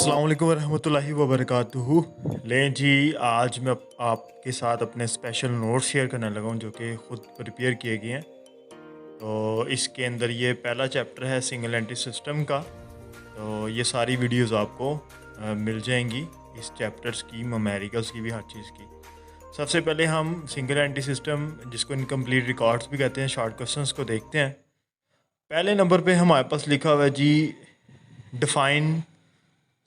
अस्सलाम वालेकुम वरहमतुल्लाहि वबरकातुहू। लें जी, आज मैं आपके साथ अपने स्पेशल नोट्स शेयर करने लगा हूँ जो कि ख़ुद प्रिपेयर किए गए हैं। तो इसके अंदर ये पहला चैप्टर है सिंगल एंट्री सिस्टम का। तो ये सारी वीडियोस आपको मिल जाएंगी इस चैप्टर्स की, न्यूमेरिकल्स की भी, हर चीज़ की। सबसे पहले हम सिंगल एंट्री सिस्टम, जिसको इनकम्प्लीट रिकॉर्ड्स भी कहते हैं, शॉर्ट क्वेश्चंस को देखते हैं। पहले नंबर पे हमारे पास लिखा हुआ है जी, डिफ़ाइन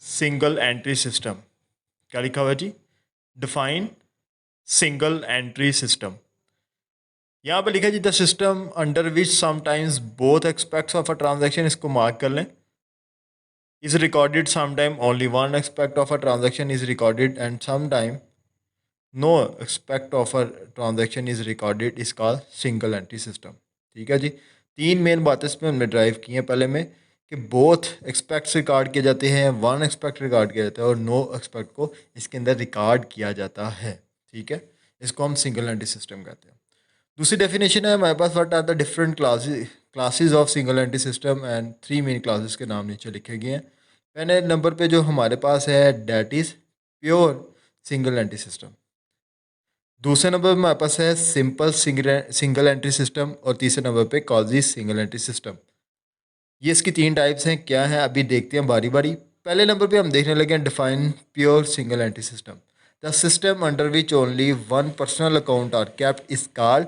सिंगल एंट्री सिस्टम। क्या लिखा हुआ है जी? Define single entry system. यहाँ पे लिखा है जी, the system under which sometimes both aspects of a transaction, इसको मार्क कर लें, is recorded sometime only one aspect of a transaction is recorded and sometime no aspect of a transaction is recorded, is called single entry system. ठीक है जी। तीन main बातें इसमें हमने drive की हैं। पहले में कि बोथ एक्सपेक्ट्स रिकॉर्ड किए जाते हैं, वन एक्सपेक्ट रिकॉर्ड किया जाता है और नो एक्सपेक्ट को इसके अंदर रिकॉर्ड किया जाता है। ठीक है, इसको हम सिंगल एंट्री सिस्टम कहते हैं। दूसरी डेफिनेशन है हमारे पास, what are the different classes of single entry system, and three main classes के नाम नीचे लिखे गए हैं। पहले नंबर पे जो हमारे पास है, that is pure single entry system. दूसरे नंबर पे हमारे पास है सिंपल सिंगल एंट्री सिस्टम, और तीसरे नंबर पे कॉजी सिंगल एंट्री सिस्टम। ये इसकी तीन टाइप्स हैं। क्या है अभी देखते हैं बारी बारी। पहले नंबर पे हम देखने लगे हैं, define pure single entry system. The system under which only one personal account are kept is called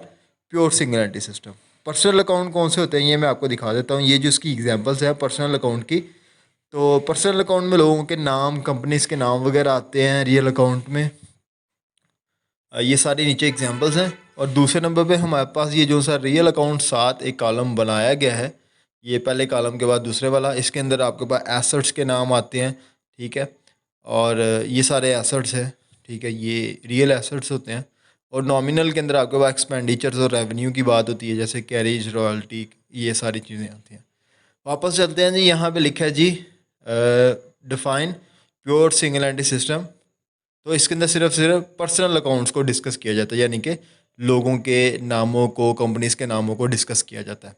pure single entry system. Personal account कौन से होते हैं ये मैं आपको दिखा देता हूँ। ये जो इसकी एग्जांपल्स है पर्सनल अकाउंट की, तो पर्सनल अकाउंट में लोगों के नाम, कंपनीज के नाम वगैरह आते हैं। रियल अकाउंट में ये सारे नीचे एग्जांपल्स हैं। और दूसरे नंबर पे हमारे पास ये जो सा रियल अकाउंट साथ एक कॉलम बनाया गया है, ये पहले कॉलम के बाद दूसरे वाला, इसके अंदर आपके पास एसेट्स के नाम आते हैं। ठीक है, और ये सारे एसेट्स हैं। ठीक है, ये रियल एसेट्स होते हैं। और नॉमिनल के अंदर आपके पास एक्सपेंडिचर्स और रेवेन्यू की बात होती है, जैसे कैरेज, रॉयल्टी, ये सारी चीज़ें आती हैं। वापस चलते हैं जी, यहाँ पे लिखा है जी, define pure single entry system. तो इसके अंदर सिर्फ पर्सनल अकाउंट्स को डिस्कस किया जाता है, यानी कि लोगों के नामों को, कंपनीज के नामों को डिस्कस किया जाता है।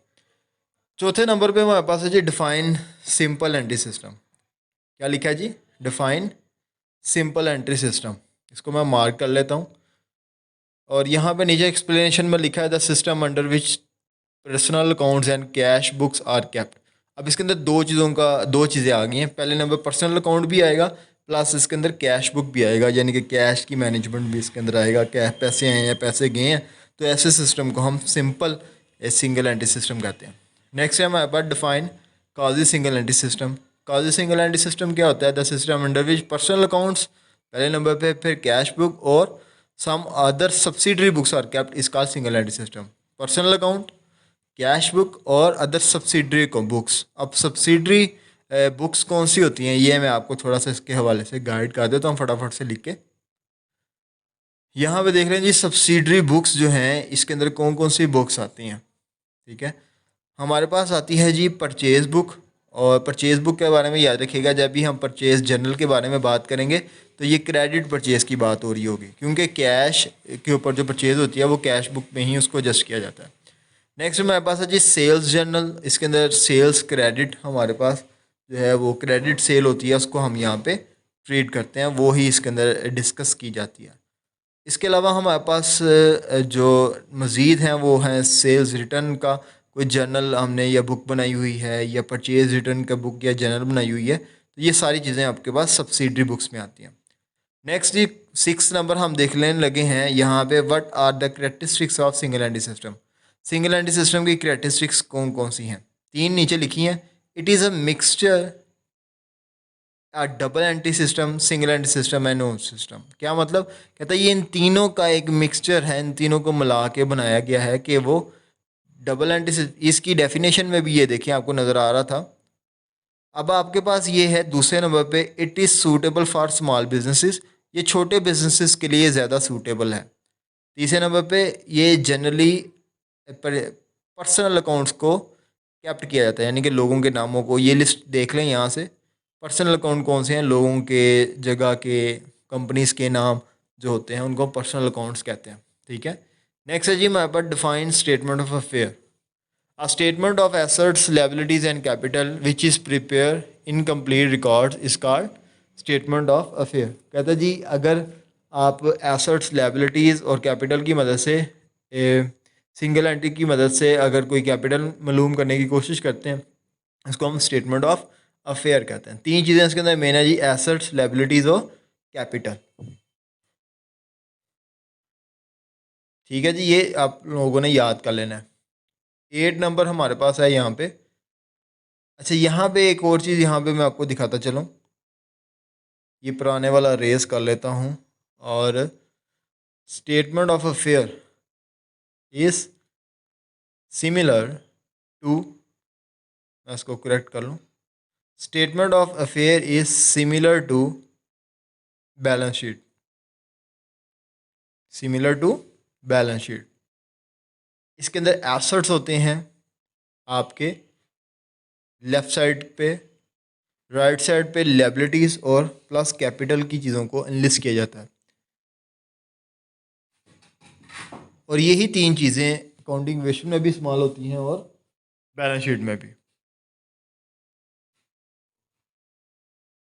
चौथे नंबर पे हमारे पास है जी, डिफाइन सिंपल एंट्री सिस्टम। क्या लिखा है जी? Define simple entry system. इसको मैं मार्क कर लेता हूँ। और यहाँ पे नीचे एक्सप्लेनेशन में लिखा है, the system under which personal accounts and cash books are kept. अब इसके अंदर दो चीज़ें आ गई हैं। पहले नंबर पर्सनल अकाउंट भी आएगा, प्लस इसके अंदर कैश बुक भी आएगा, यानी कि कैश की मैनेजमेंट भी इसके अंदर आएगा। क्या पैसे आए हैं, पैसे गए हैं, तो ऐसे सिस्टम को हम सिंपल सिंगल एंट्री सिस्टम कहते हैं। नेक्स्ट है हमारे पास define quasi single entry system. Quasi single entry system क्या होता है? The system under which personal accounts पहले नंबर पे, फिर कैश बुक और some other subsidiary books are kept, is called single entry system. Personal account, cash book और other subsidiary books. अब subsidiary books कौन सी होती हैं ये मैं आपको थोड़ा सा इसके हवाले से गाइड कर देता हूँ, फटाफट से लिख के। यहाँ पे देख रहे हैं जी, सब्सिडरी बुक्स जो हैं, इसके अंदर कौन कौन सी बुक्स आती हैं। ठीक है, हमारे पास आती है जी परचेज बुक। और परचेज बुक के बारे में याद रखिएगा, जब भी हम परचेज जनरल के बारे में बात करेंगे तो ये क्रेडिट परचेज की बात हो रही होगी, क्योंकि कैश के ऊपर जो परचेज होती है वो कैश बुक में ही उसको एडजस्ट किया जाता है। नेक्स्ट हमारे पास है जी सेल्स जर्नल। इसके अंदर सेल्स क्रेडिट, हमारे पास जो है वो क्रेडिट सेल होती है, उसको हम यहाँ पे ट्रीट करते हैं, वो ही इसके अंदर डिस्कस की जाती है। इसके अलावा हमारे पास जो मज़ीद हैं वो हैं सेल्स रिटर्न का कोई जर्नल हमने या बुक बनाई हुई है, या परचेज रिटर्न का बुक या जर्नल बनाई हुई है, तो ये सारी चीज़ें आपके पास सब्सिडरी बुक्स में आती हैं। नेक्स्ट जी 6 नंबर हम देख लेने लगे हैं यहाँ पे, what are the characteristics of single entry system. Single entry system की करेक्टरिस्टिक्स कौन कौन सी हैं? तीन नीचे लिखी हैं। It is a mixture, double entry system, single entry system and no system. क्या मतलब? कहता है ये इन तीनों का एक मिक्सचर है, इन तीनों को मिला के बनाया गया है कि वो डबल एंट्री। इसकी डेफिनेशन में भी ये देखिए आपको नज़र आ रहा था। अब आपके पास ये है दूसरे नंबर पे, it is suitable for small businesses. ये छोटे बिजनेसेस के लिए ज़्यादा सूटेबल है। तीसरे नंबर पे, ये जनरली पर्सनल अकाउंट्स को कैप्ट किया जाता है, यानी कि लोगों के नामों को। ये लिस्ट देख लें यहाँ से, पर्सनल अकाउंट कौन से हैं, लोगों के, जगह के, कंपनीज के नाम जो होते हैं उनको पर्सनल अकाउंट्स कहते हैं। ठीक है, नेक्स्ट है जी हमारे पास define statement of affair. A statement of assets, liabilities and capital which is prepare in complete record is called statement of affair कहता है जी अगर आप एसेट्स लायबिलिटीज़ और कैपिटल की मदद से सिंगल एंटिटी की मदद से अगर कोई कैपिटल मालूम करने की कोशिश करते हैं इसको हम स्टेटमेंट ऑफ अफेयर कहते हैं। तीन चीज़ें इसके अंदर मेन है जी, एसेट्स लायबिलिटीज़ और कैपिटल। ठीक है जी, ये आप लोगों ने याद कर लेना है। 8 नंबर हमारे पास है यहाँ पे। अच्छा यहाँ पे एक और चीज़ यहाँ पे मैं आपको दिखाता चलूँ, ये पुराने वाला रेस कर लेता हूँ और statement of affair is similar to, मैं इसको करेक्ट कर लूँ, statement of affair is similar to balance sheet, similar to balance sheet. इसके अंदर एसेट्स होते हैं आपके लेफ़्ट साइड पे, राइट साइड पे लायबिलिटीज़ और प्लस कैपिटल की चीज़ों को एनलिस्ट किया जाता है। और यही तीन चीज़ें अकाउंटिंग वेशन में भी इस्तेमाल होती हैं और बैलेंस शीट में भी।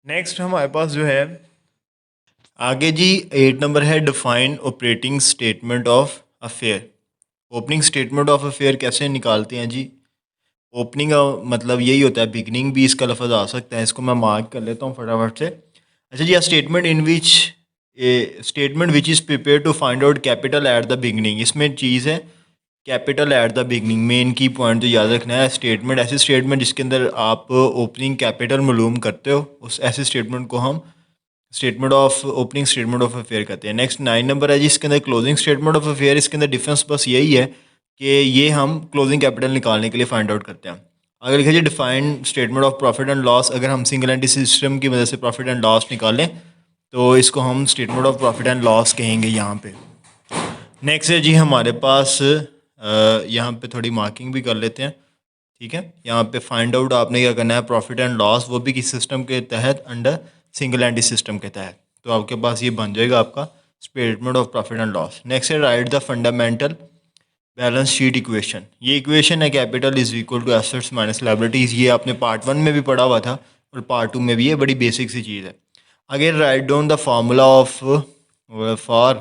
नेक्स्ट हमारे पास जो है आगे जी 8 नंबर है define operating statement of affair. Opening statement of affair कैसे निकालते हैं जी? ओपनिंग का मतलब यही होता है, बिगनिंग भी इसका लफ्ज़ आ सकता है, इसको मैं मार्क कर लेता हूँ फटाफट से। अच्छा जी, statement in which statement which is prepare to find out capital at the beginning. इसमें चीज़ है capital at the beginning, main की पॉइंट तो याद रखना है। स्टेटमेंट ऐसे स्टेटमेंट जिसके अंदर आप ओपनिंग कैपिटल मालूम करते हो, उस ऐसे स्टेटमेंट को हम statement of opening statement of affair कहते हैं। नेक्स्ट 9 नंबर है जी, इसके अंदर क्लोजिंग स्टेटमेंट ऑफ अफेयर। इसके अंदर डिफरेंस बस यही है कि ये हम क्लोजिंग कैपिटल निकालने के लिए फाइंड आउट करते हैं। अगर लिखा जाए defined statement of profit and loss, अगर हम सिंगल एंटिटी सिस्टम की मदद से प्रॉफिट एंड लॉस निकालें तो इसको हम statement of profit and loss कहेंगे यहाँ पे। नेक्स्ट है जी हमारे पास यहाँ पे थोड़ी मार्किंग भी कर लेते हैं। ठीक है, यहाँ पे फाइंड आउट आपने क्या करना है, प्रॉफिट एंड लॉस, वो भी किस सिस्टम के तहत, अंडर सिंगल एंटिटी सिस्टम के तहत। तो आपके पास ये बन जाएगा आपका statement of profit and loss. Next है right the fundamental balance sheet equation. ये इक्वेशन है capital is equal to assets minus liabilities. ये आपने पार्ट 1 में भी पढ़ा हुआ था और पार्ट 2 में भी, ये बड़ी बेसिक सी चीज़ है। Again write down the formula of for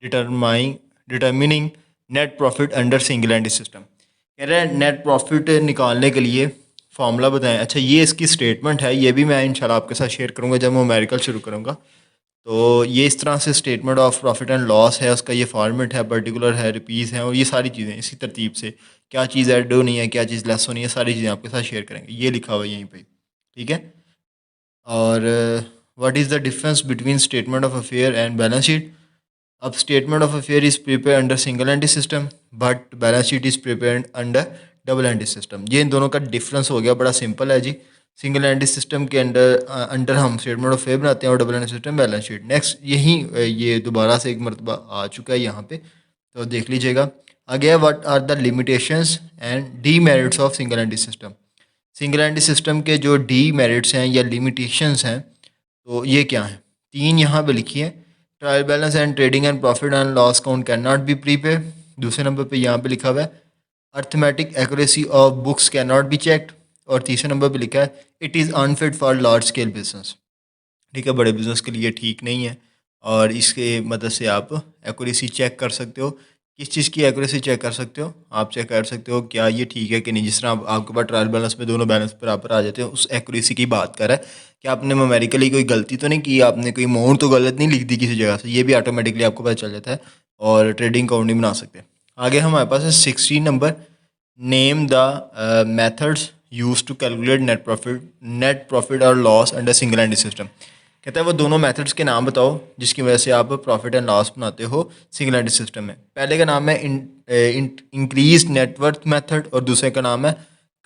determining net profit under single entity system. कह रहे हैं नेट प्रॉफिट निकालने के लिए फार्मूला बताएं। अच्छा, ये इसकी स्टेटमेंट है, ये भी मैं इंशाल्लाह आपके साथ शेयर करूँगा जब मैं न्यूमेरिकल शुरू करूँगा। तो ये इस तरह से statement of profit and loss है, उसका ये फॉर्मेट है, पर्टिकुलर है, रुपीज़ है, और ये सारी चीज़ें इसी तरतीब से, क्या चीज़ ऐड होनी है, क्या चीज़ लेस होनी है, सारी चीज़ें आपके साथ शेयर करेंगे। ये लिखा हुआ है यहीं पे, ठीक है। और what is the difference between statement of affair and balance sheet. अब statement of affair is prepare under single entity system but balance sheet is prepare under double entity system. ये इन दोनों का डिफरेंस हो गया, बड़ा सिंपल है जी। सिंगल एंटिटी सिस्टम के अंडर हम स्टेटमेंट ऑफ फेयर बनाते हैं और double entity system balance sheet. Next यही ये दोबारा से एक मरतबा आ चुका है यहाँ पे, तो देख लीजिएगा। आगे what are the limitations and the merits of single entity system. Single entity system के जो डी मेरिट्स हैं या लिमिटेशंस हैं, तो ये क्या हैं, तीन यहाँ पे लिखी है। Trial balance and trading and profit and loss count can not B prepaid. दूसरे नंबर पे यहाँ पे लिखा हुआ है arithmetic accuracy of books can not be checked. और तीसरे नंबर पे लिखा है it is unfit for large scale business. ठीक है, बड़े बिजनेस के लिए ठीक नहीं है, और इसके मदद से आप एक्यूरेसी चेक कर सकते हो। किस चीज़ की एक्यूरेसी चेक कर सकते हो, आप चेक कर सकते हो क्या ये ठीक है कि नहीं। जिस तरह आपके पास ट्रायल बैलेंस में दोनों बैलेंस बराबर आ जाते हैं, उस एक्यूरेसी की बात कर रहा है कि आपने न्यूमेरिकली कोई गलती तो नहीं की, आपने कोई अमाउंट तो गलत नहीं लिख दी किसी जगह से, ये भी ऑटोमेटिकली आपको पता चल जाता है और ट्रेडिंग अकाउंट नहीं बना सकते। आगे हमारे पास है 16 number, name the methods use to calculate net profit और loss under single entity system. कहता है वो दोनों मेथड्स के नाम बताओ जिसकी वजह से आप प्रॉफिट एंड लॉस बनाते हो सिंगल एंटिटी सिस्टम में। पहले का नाम है इंक्रीज नेटवर्थ मेथड और दूसरे का नाम है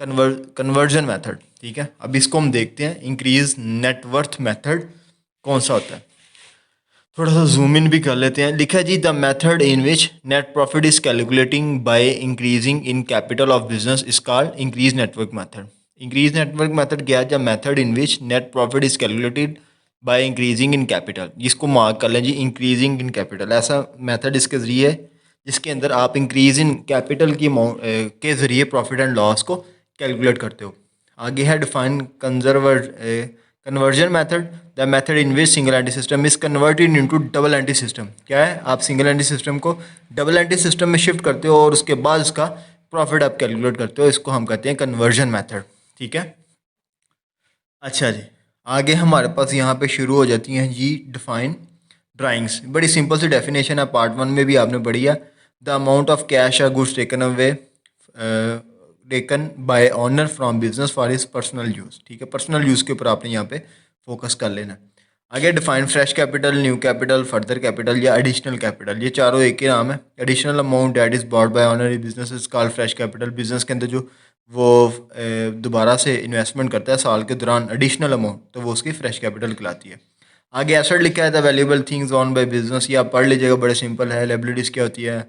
कन्वर्जन मेथड। ठीक है, अब इसको हम देखते हैं इंक्रीज नेटवर्थ मेथड कौन सा होता है। थोड़ा सा जूम इन भी कर लेते हैं। लिखा है जी the method in which net profit is calculating by increasing in capital of business is called increase network method. इंक्रीज नेटवर्क मेथड क्या है, जब method in which net profit is calculated by increasing in capital. इसको mark कर लें जी, increasing in capital. ऐसा मेथड इसके ज़रिए जिसके अंदर आप इंक्रीज इन कैपिटल की के ज़रिए प्रॉफिट एंड लॉस को कैलकुलेट करते हो। आगे है define conversion method, the method in which single anti system is converted into double anti system. क्या है, आप सिंगल एंटी सिस्टम को डबल एंटी सिस्टम में शिफ्ट करते हो और उसके बाद उसका प्रॉफिट आप कैलकुलेट करते हो, इसको हम कहते हैं कन्वर्जन मेथड। ठीक है, अच्छा जी, आगे हमारे पास यहाँ पे शुरू हो जाती हैं जी डिफाइन ड्राइंग्स। बड़ी सिंपल सी डेफिनेशन है, पार्ट 1 में भी आपने पढ़ी है। द अमाउंट ऑफ कैश और goods taken away taken by honour from business for his personal use. ठीक है, पर्सनल यूज़ के ऊपर आपने यहाँ पे फोकस कर लेना है। आगे define fresh capital, new capital, further capital या एडिशनल कैपिटल, ये चारों एक ही नाम है। Additional amount that is bought by honour business is called fresh capital. Business के अंदर जो वो दोबारा से इन्वेस्टमेंट करता है साल के दौरान एडिशनल अमाउंट, तो वो उसकी फ्रेश कैपिटल कहलाती है। आगे एसेट लिखा है the valuable things on by business, ये आप पढ़ लीजिएगा, बड़े सिंपल है। लायबिलिटीज़ क्या होती है,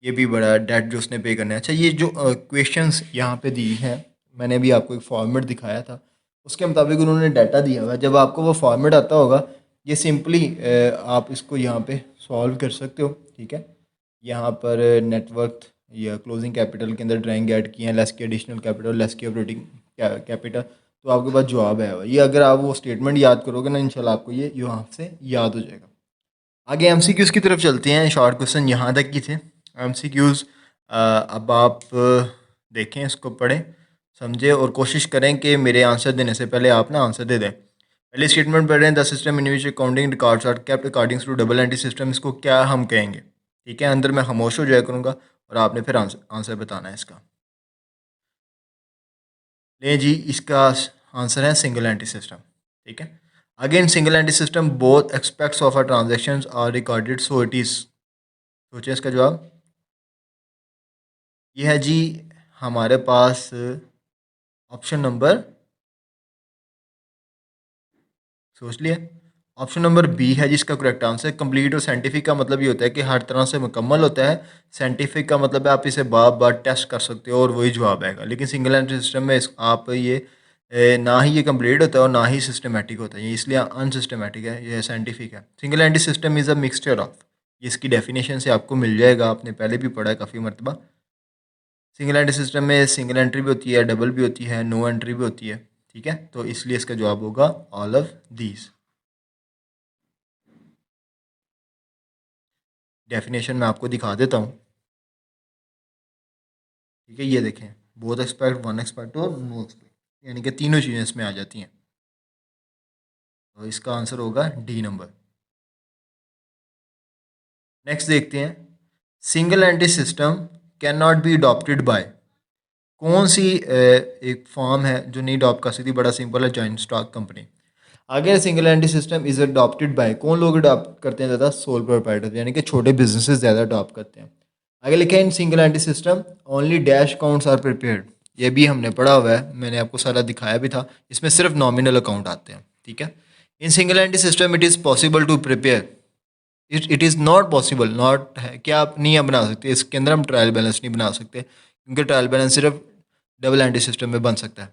ये भी बड़ा डेट जो उसने पे करना है। अच्छा, ये जो क्वेश्चंस यहाँ पे दी हैं, मैंने भी आपको एक फॉर्मेट दिखाया था, उसके मुताबिक उन्होंने डाटा दिया हुआ है। जब आपको वो फॉर्मेट आता होगा, ये सिंपली आप इसको यहाँ पे सॉल्व कर सकते हो। ठीक है, यहाँ पर नेटवर्क या क्लोजिंग कैपिटल के अंदर ड्राइंग ऐड किए हैं, लेस की एडिशनल कैपिटल, लेस की ऑपरेटिंग कैपिटल, तो आपके पास जवाब है। ये अगर आप वो स्टेटमेंट याद करोगे ना, इंशाल्लाह आपको ये यहाँ से याद हो जाएगा। आगे एमसीक्यूज़ की तरफ चलते हैं। शॉर्ट क्वेश्चन यहाँ तक की थे। एमसीक्यूज़ अब आप देखें, इसको पढ़ें, समझें और कोशिश करें कि मेरे आंसर देने से पहले आप ना आंसर दे दें। पहले स्टेटमेंट पढ़ रहे हैं, the system in which accounting records are kept according to double entry system, इसको क्या हम कहेंगे। ठीक है, अंदर मैं खामोश हो जाया करूँगा और आपने फिर आंसर बताना है इसका। ले जी, इसका आंसर है सिंगल एंट्री सिस्टम। ठीक है, again single entry system both aspects of a transaction are recorded, so it is. सोचिए इसका जवाब। ये है जी हमारे पास ऑप्शन नंबर, सोच लिया, ऑप्शन नंबर बी है जिसका करेक्ट आंसर। कंप्लीट और साइंटिफिक का मतलब ये होता है कि हर तरह से मुकम्मल होता है। साइंटिफिक का मतलब है आप इसे बार बार टेस्ट कर सकते हो और वही जवाब आएगा। लेकिन सिंगल एंट्री सिस्टम में आप ये ना ही ये कंप्लीट होता है और ना ही सिस्टमेटिक होता है, ये इसलिए अनसिस्टमेटिक है, ये साइंटिफिक है। Single entry system is a mixture of, ये इसकी डेफिनेशन से आपको मिल जाएगा, आपने पहले भी पढ़ा है काफ़ी मरतबा। सिंगल एंट्री सिस्टम में सिंगल एंट्री भी होती है, डबल भी होती है, नो एंट्री भी होती है। ठीक है, तो इसलिए इसका जवाब होगा ऑल ऑफ दीज। डेफिनेशन मैं आपको दिखा देता हूँ। ठीक है, ये देखें, बोथ एक्सपेक्ट, वन एक्सपेक्ट और नो एक्सपेक्ट, यानी कि तीनों चीज़ें इसमें आ जाती हैं। तो इसका आंसर होगा डी नंबर। नेक्स्ट देखते हैं, single entry system can not be adopted by, कौन सी एक फॉर्म है जो नहीं अडॉप्ट कर सकती। बड़ा सिंपल है, जॉइंट स्टॉक कंपनी। आगे single entry system is adopted by, कौन लोग अडॉप्ट करते हैं ज़्यादा, सोल प्रोप्राइटर, यानी कि छोटे बिजनेसेस ज़्यादा अडॉप्ट करते हैं। आगे लिखा है in single entry system only dash accounts are prepared, ये भी हमने पढ़ा हुआ है, मैंने आपको सारा दिखाया भी था। इसमें सिर्फ नॉमिनल अकाउंट आते हैं। ठीक है, in single entry system it is possible to prepare, it is not possible, not है क्या आप नहीं बना सकते, इसके अंदर हम ट्रायल बैलेंस नहीं बना सकते, क्योंकि ट्रायल बैलेंस सिर्फ डबल एंट्री सिस्टम में बन सकता है।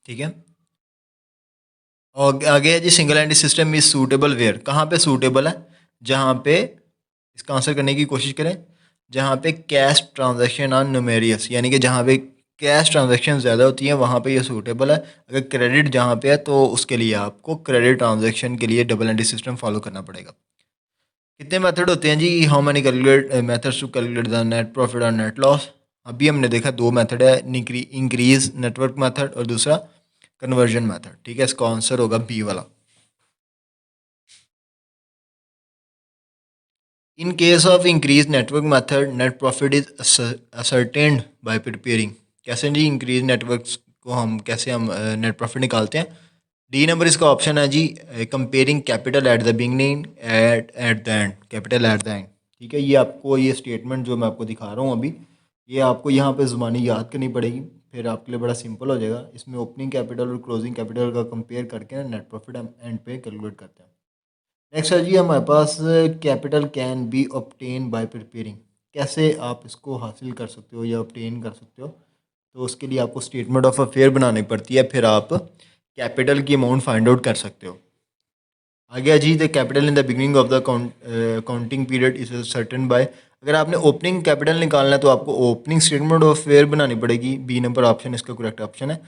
ठीक है, और आगे है जी single entry system is suitable where, कहाँ पे सूटेबल है, जहाँ पे, इसका आंसर करने की कोशिश करें, जहाँ पे कैश ट्रांजैक्शन आर न्यूमेरियस, यानी कि जहाँ पे कैश ट्रांजैक्शन ज़्यादा होती हैं वहाँ पे ये सूटेबल है। अगर क्रेडिट जहाँ पे है तो उसके लिए आपको क्रेडिट ट्रांजैक्शन के लिए डबल एंट्री सिस्टम फॉलो करना पड़ेगा। कितने मेथड होते हैं जी, how many calculate methods to calculate the net profit और नेट लॉस। अभी हमने देखा दो मेथड है, इंक्रीज नेटवर्क मेथड और दूसरा कन्वर्जन मेथड। ठीक है, इसका आंसर होगा बी वाला। In case of increase network method net profit is ascertained bye preparing, कैसे जी इंक्रीज नेटवर्क को हम नेट प्रॉफिट निकालते हैं। डी नंबर इसका ऑप्शन है जी, comparing capital at the beginning at the end, capital at the end. ठीक है, ये आपको ये स्टेटमेंट जो मैं आपको दिखा रहा हूँ अभी, ये आपको यहाँ पे ज़ुबानी याद करनी पड़ेगी, फिर आपके लिए बड़ा सिंपल हो जाएगा। इसमें ओपनिंग कैपिटल और क्लोजिंग कैपिटल का कंपेयर करके नेट प्रॉफिट हम एंड पे कैलकुलेट करते हैं। नेक्स्ट है जी हमारे पास, capital can be obtain by preparing, कैसे आप इसको हासिल कर सकते हो या ऑब्टेन कर सकते हो, तो उसके लिए आपको स्टेटमेंट ऑफ अफेयर बनानी पड़ती है, फिर आप कैपिटल की अमाउंट फाइंड आउट कर सकते हो। आगे जी the capital in the beginning of the counting period is certain by, अगर आपने ओपनिंग कैपिटल निकालना है तो आपको ओपनिंग स्टेटमेंट ऑफ अफेयर बनानी पड़ेगी। बी नंबर ऑप्शन इसका करेक्ट ऑप्शन है।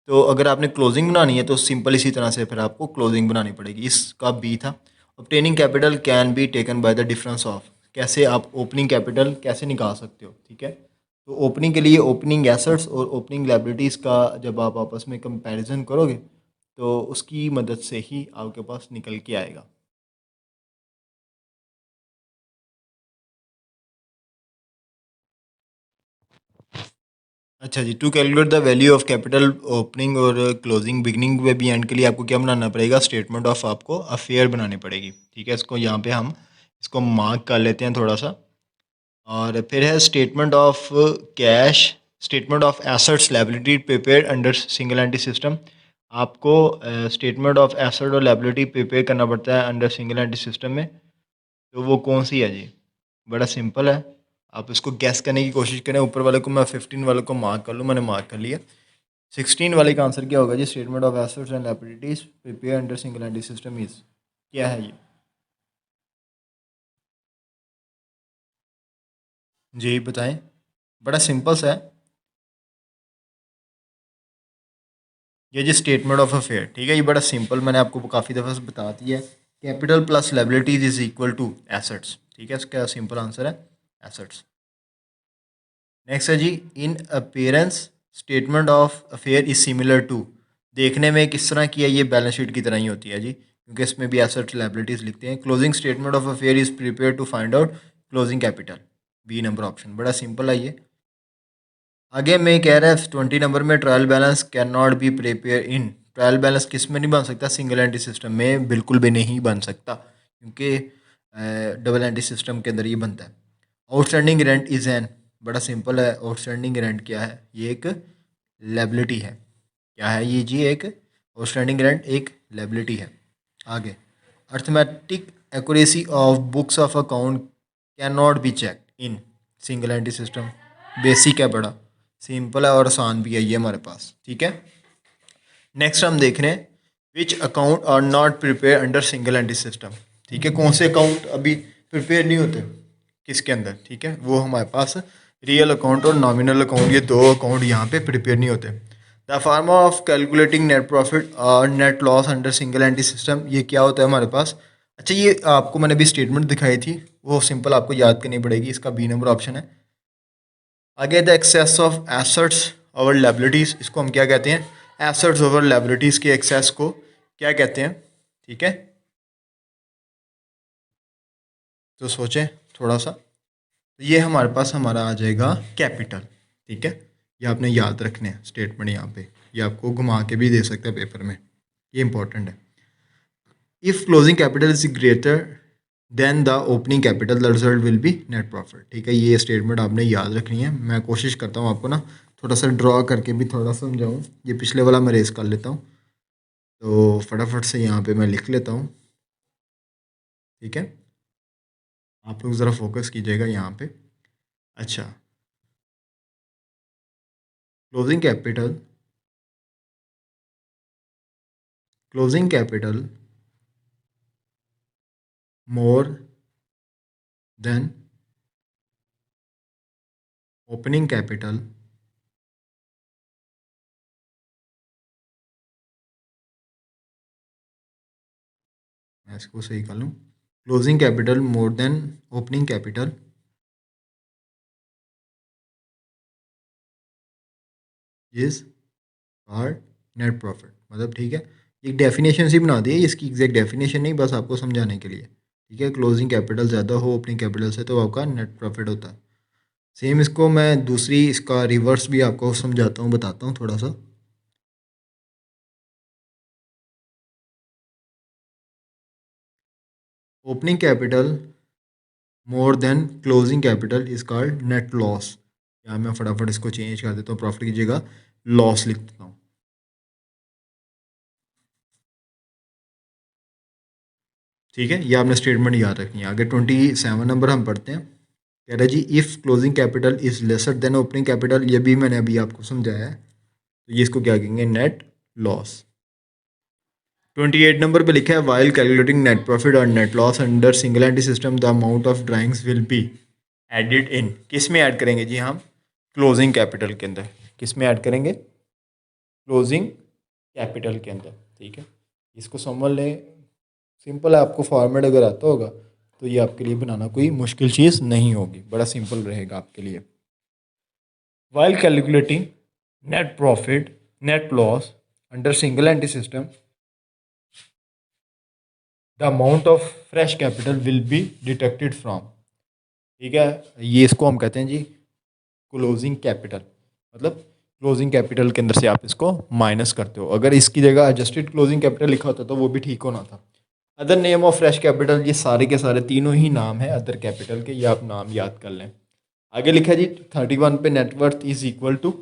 तो अगर आपने क्लोजिंग बनानी है तो सिंपल इसी तरह से फिर आपको क्लोजिंग बनानी पड़ेगी। इसका बी था। Obtaining capital can be taken by the difference of, कैसे आप ओपनिंग कैपिटल कैसे निकाल सकते हो, ठीक है। तो ओपनिंग के लिए ओपनिंग एसेट्स और ओपनिंग लायबिलिटीज़ का जब आप आपस में कंपैरिजन करोगे तो उसकी मदद से ही आपके पास निकल के आएगा। अच्छा जी, to calculate the value of capital opening और क्लोजिंग बिगनिंग व बी एंड के लिए आपको क्या बनाना पड़ेगा, स्टेटमेंट ऑफ आपको अफेयर बनानी पड़ेगी, ठीक है। इसको यहाँ पे हम इसको मार्क कर लेते हैं थोड़ा सा। और फिर है statement of cash, statement of assets liability prepare under single entity system. आपको स्टेटमेंट ऑफ एसेट और लायबिलिटी प्रिपेयर करना पड़ता है अंडर सिंगल एंटिटी सिस्टम में। तो वो कौन सी है जी? बड़ा सिंपल है, आप इसको गैस करने की कोशिश करें। ऊपर वाले को मैं 15 वाले को मार्क कर लूँ, मैंने मार्क कर लिया। 16 वाले का आंसर क्या होगा जी? Statement of assets and liabilities prepare under single entity system is, क्या है ये? जी बताएं, बड़ा सिंपल सा है ये जी, स्टेटमेंट ऑफ अफेयर, ठीक है। ये बड़ा सिंपल, मैंने आपको काफ़ी दफ़ा से बता दिया है। Capital plus liabilities is equal to assets, ठीक है। इसका सिंपल आंसर है एसेट्स। नेक्स्ट है जी, in appearance statement of affair is similar to, देखने में किस तरह की है? ये बैलेंस शीट की तरह ही होती है जी, क्योंकि इसमें भी एसेट्स लायबिलिटीज लिखते हैं। Closing statement of affair is prepare to find out closing capital, B number option, बड़ा सिंपल है ये। आगे मैं कह रहा है 20 नंबर में, trial balance can not be prepare in, trial balance किस में नहीं बन सकता? सिंगल एंटी सिस्टम में बिल्कुल भी नहीं बन सकता, क्योंकि डबल एंटी सिस्टम के अंदर ये बनता है। आउटस्टैंडिंग रेंट इज एन, बड़ा सिंपल है, आउटस्टैंडिंग रेंट क्या है? ये एक लायबिलिटी है। क्या है ये जी? एक आउटस्टैंडिंग रेंट एक लायबिलिटी है। आगे, arithmetic accuracy of books of account can not be check in single anti system, basic है, बड़ा सिंपल है और आसान भी है ये हमारे पास, ठीक है। नेक्स्ट हम देख रहे हैं which account are not prepare under single anti system, ठीक है। कौन से अकाउंट अभी प्रिपेयर नहीं होते किसके अंदर, ठीक है। वो हमारे पास रियल अकाउंट और नॉमिनल अकाउंट, ये दो अकाउंट यहाँ पे प्रिपेयर नहीं होते। The format of calculating net profit और net loss under single anti system, ये क्या होता है हमारे पास? अच्छा, ये आपको मैंने भी स्टेटमेंट दिखाई थी, वो सिंपल आपको याद करनी पड़ेगी, इसका बी नंबर ऑप्शन है। आगे, the excess of assets over liabilities, इसको हम क्या कहते हैं? एसेट्स ओवर लायबिलिटीज़ के एक्सेस को क्या कहते हैं, ठीक है। तो सोचें थोड़ा सा, तो ये हमारे पास हमारा आ जाएगा कैपिटल, ठीक है। ये आपने याद रखने हैं स्टेटमेंट यहाँ पे, ये आपको घुमा के भी दे सकते हैं पेपर में, ये इंपॉर्टेंट है। If closing capital is greater than the opening capital the result will be net profit, ठीक है। ये स्टेटमेंट आपने याद रखनी है। मैं कोशिश करता हूँ आपको ना थोड़ा सा ड्रॉ करके भी थोड़ा समझाऊँ। ये पिछले वाला मैं रेस कर लेता हूँ, तो फटाफट से यहाँ पे मैं लिख लेता हूँ, ठीक है। आप लोग ज़रा फोकस कीजिएगा यहाँ पे। अच्छा, closing capital, closing capital more than opening capital मैं इसको सही कर लूँ, closing capital more than opening capital is और नेट प्रॉफिट, मतलब ठीक है। एक डेफिनेशन सी बना दी है, इसकी एग्जैक्ट डेफिनेशन नहीं, बस आपको समझाने के लिए, ठीक है। क्लोजिंग कैपिटल ज़्यादा हो ओपनिंग कैपिटल से तो आपका नेट प्रॉफिट होता है। सेम इसको मैं दूसरी इसका रिवर्स भी आपको समझाता हूँ, बताता हूँ थोड़ा सा। Opening capital more than closing capital is called net loss. या मैं फटाफट इसको चेंज कर देता हूँ, प्रॉफिट की जगह लॉस लिख देता हूँ, ठीक है। ये आपने स्टेटमेंट याद रखनी है। आगे 27 नंबर हम पढ़ते हैं। कह रहा है जी, if closing capital is lesser than opening capital, ये भी मैंने अभी आपको समझाया है, तो ये इसको क्या कहेंगे? Net loss. 28 नंबर पे लिखा है वाइल कैलकुलेटिंग नेट प्रॉफिट और net loss under single anti system the amount of drawings will be added इन, किस में ऐड करेंगे जी हम? क्लोजिंग कैपिटल के अंदर किस में ऐड करेंगे? क्लोजिंग कैपिटल के अंदर। ठीक है, इसको समझ लें, सिंपल है। आपको फॉर्मेट अगर आता होगा तो ये आपके लिए बनाना कोई मुश्किल चीज़ नहीं होगी, बड़ा सिंपल रहेगा आपके लिए। While calculating net profit net loss under single entity system, the amount of fresh capital will be deducted from. ठीक है, ये इसको हम कहते हैं जी क्लोजिंग कैपिटल, मतलब क्लोजिंग कैपिटल के अंदर से आप इसको माइनस करते हो। अगर इसकी जगह एडजस्टेड क्लोजिंग कैपिटल लिखा होता तो वो भी ठीक होना था। Other name of fresh capital, ये सारे के सारे तीनों ही नाम है अदर कैपिटल के, ये आप नाम याद कर लें। आगे लिखा है जी 31 पे net worth is equal to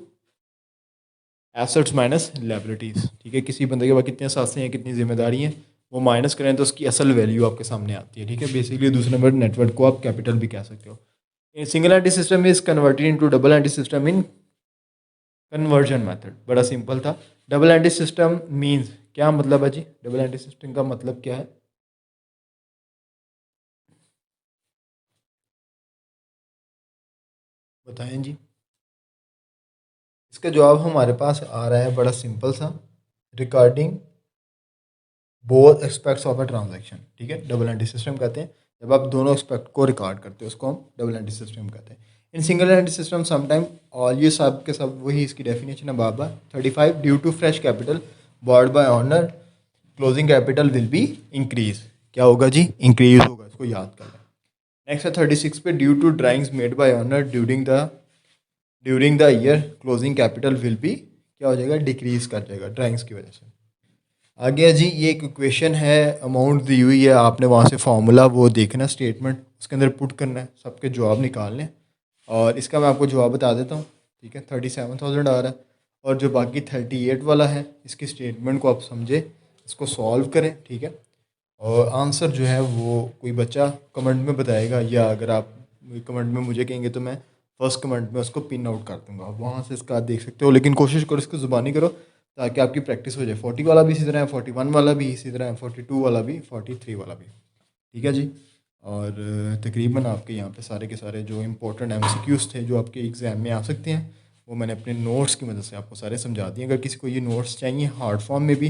assets minus liabilities. ठीक है, किसी बंदे के पास कितने साथी हैं, कितनी जिम्मेदारी हैं, वो माइनस करें तो उसकी असल वैल्यू आपके सामने आती है। ठीक है, बेसिकली दूसरे नंबर नेटवर्थ को आप कैपिटल भी कह सकते हो। Single entity system is converted into double entity system in conversion method. बड़ा सिंपल था। डबल एंटिटी सिस्टम मींस क्या मतलब है जी, डबल एंटिटी सिस्टम का मतलब क्या है? बताएं जी। इसका जवाब हमारे पास आ रहा है, बड़ा सिंपल सा, recording both aspects of a transaction. ठीक है, डबल एंटिटी सिस्टम कहते हैं जब आप दोनों एस्पेक्ट को रिकॉर्ड करते हो, उसको हम डबल एंटिटी सिस्टम कहते हैं। In single entity system sometime all, ये सब के सब वही इसकी डेफिनेशन है बाबा। 35 due to fresh capital brought by owner closing capital will be increase. क्या होगा जी? इंक्रीज होगा, इसको याद कर लें। नेक्स्ट है 36 पे, due to drawings made by owner during the year closing capital will be, क्या हो जाएगा? डिक्रीज कर जाएगा ड्राइंग्स की वजह से। आगे जी ये एक इक्वेशन है, अमाउंट दी हुई है, आपने वहाँ से फार्मूला वो देखना, स्टेटमेंट उसके अंदर पुट करना है, सबके जवाब निकालने हैं। और इसका मैं आपको जवाब बता देता हूँ। ठीक है, 37,000 आ रहा है, और जो बाकी 38 वाला है, इसकी स्टेटमेंट को आप समझे, इसको सॉल्व करें। ठीक है, और आंसर जो है वो कोई बच्चा कमेंट में बताएगा, या अगर आप कमेंट में मुझे कहेंगे तो मैं फर्स्ट कमेंट में उसको पिन आउट कर दूंगा, वहाँ से इसका आप देख सकते हो। लेकिन कोशिश करो इसको ज़ुबानी करो ताकि आपकी प्रैक्टिस हो जाए। 40 वाला भी इसी तरह है, 41 वाला भी इसी तरह है, 42 वाला भी, 43 वाला भी। ठीक है जी। और तकरीबन आपके यहाँ पे सारे के सारे जो इंपॉर्टेंट MCQs थे जो आपके एग्ज़ाम में आ सकते हैं, वो मैंने अपने नोट्स की मदद से आपको सारे समझा दिए। अगर किसी को ये नोट्स चाहिए हार्ड फॉर्म में भी,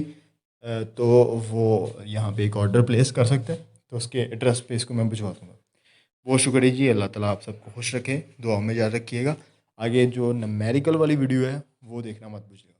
तो वो यहाँ पे एक ऑर्डर प्लेस कर सकते हैं, तो उसके एड्रेस पे इसको मैं भिजवा दूँगा। बहुत शुक्रिया जी, अल्लाह ताला आप सबको खुश रखे, दुआ में याद रखिएगा। आगे जो न्यूमेरिकल वाली वीडियो है वो देखना मत भूलिएगा।